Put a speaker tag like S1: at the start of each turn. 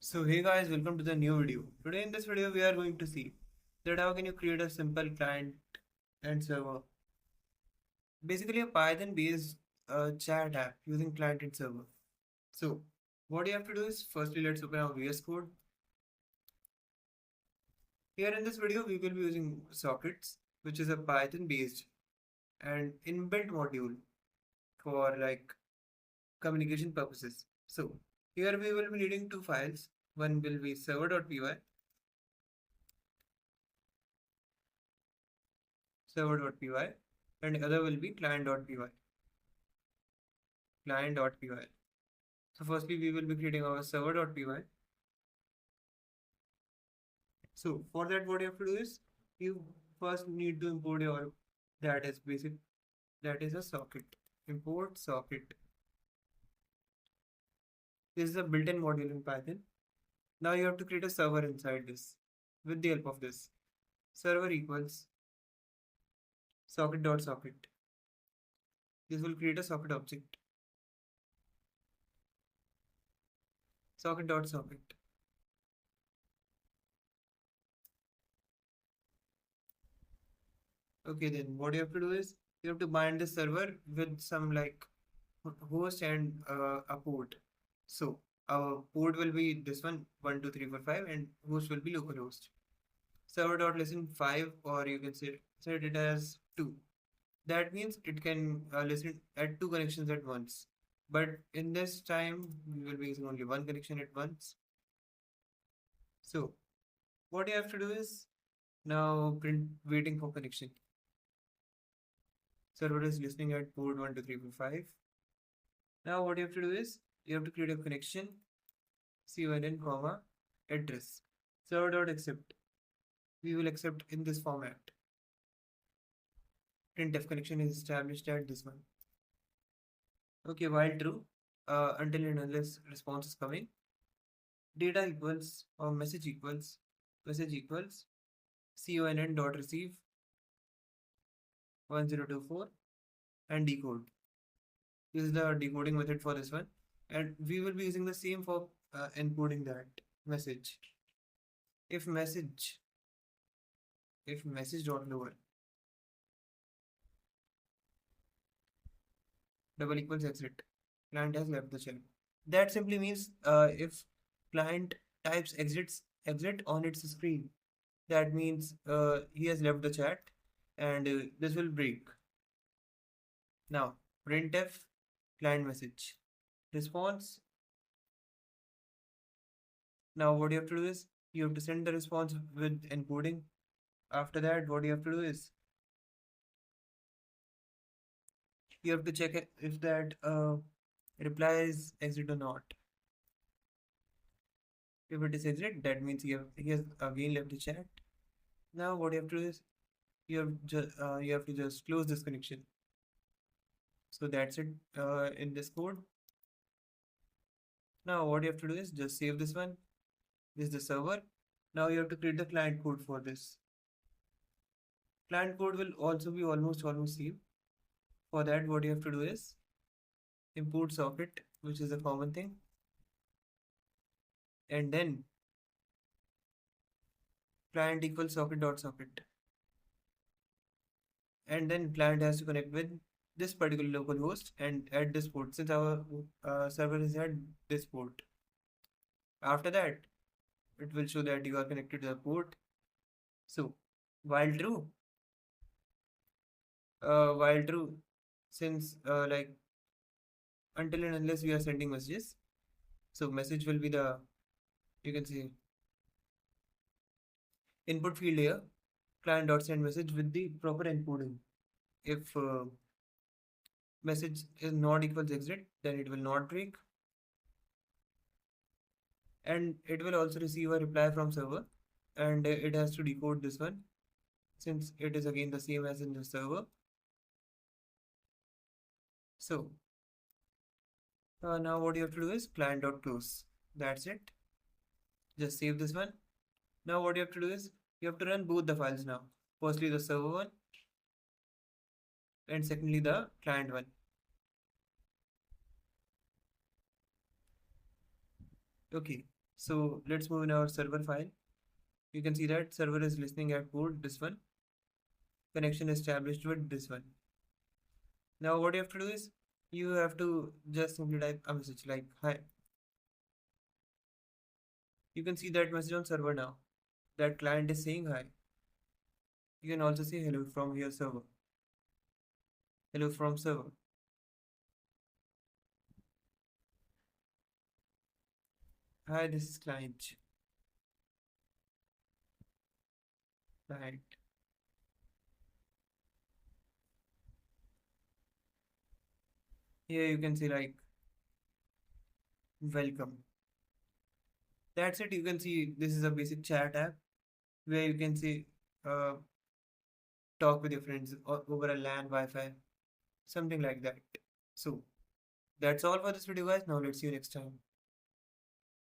S1: So hey guys, welcome to the new video. Today in this video we are going to see that how can you create a simple client and server. Basically a Python based chat app using client and server. So what you have to do is firstly let's open our VS Code. Here in this video we will be using sockets, which is a Python based and inbuilt module for like communication purposes. So here we will be needing two files. One will be server.py and other will be client.py. So firstly we will be creating our server.py. So for that what you have to do is you first need to import your that is a socket. Import socket. This is a built-in module in Python. Now you have to create a server inside this with the help of this. Server equals socket.socket. This will create a socket object. Socket.socket. Okay, then what you have to do is you have to bind the server with some like host and a port. So our port will be this one 12345 and host will be localhost. Server.listen 5 or you can set it as 2. That means it can listen at 2 connections at once. But in this time we will be using only 1 connection at once. So what you have to do is now print waiting for connection. Server is listening at port 12345. Now what you have to do is you have to create a connection conn comma address server.accept. We will accept in this format. Printf connection is established at this one. Okay, while true, until and unless response is coming. Data equals or message equals conn dot receive 1024 and decode. This is the decoding method for this one, and we will be using the same for encoding that message. If message dot lower double equals exit, client has left the shell. That simply means if client types exit on its screen, that means he has left the chat, and this will break. Now printf client message response. Now what you have to do is you have to send the response with encoding. After that what you have to do is you have to check if that reply is exit or not. If it is exit, that means he has again left the chat. Now what you have to do is you have to just close this connection. So that's it in this code. Now what you have to do is just save this one. This is the server. Now you have to create the client code for this. Client code will also be almost same. For that what you have to do is import socket, which is a common thing, and then client equals socket.socket, and then client has to connect with this particular local host and at this port, since our server is at this port. After that it will show that you are connected to the port. So while true, since like until and unless we are sending messages, so message will be the, you can see, input field here, client.send message with the proper encoding. If message is not equals exit, then it will not break, and it will also receive a reply from server, and it has to decode this one since it is again the same as in the server. So now what you have to do is client.close. That's it. Just save this one. Now what you have to do is you have to run both the files now. Firstly the server one and secondly the client one. Okay, So let's move in our server file. You can see that server is listening at port this one. Connection established with this one. Now what you have to do is you have to just simply type a message like hi. You can see that message on server now. That client is saying hi. You can also say hello from your server. Hello from server. Hi, this is client. Client. Here you can see like welcome. That's it. You can see this is a basic chat app where you can see uh, talk with your friends over a LAN Wi-Fi, something like that. So that's all for this video, guys. Now let's see you next time.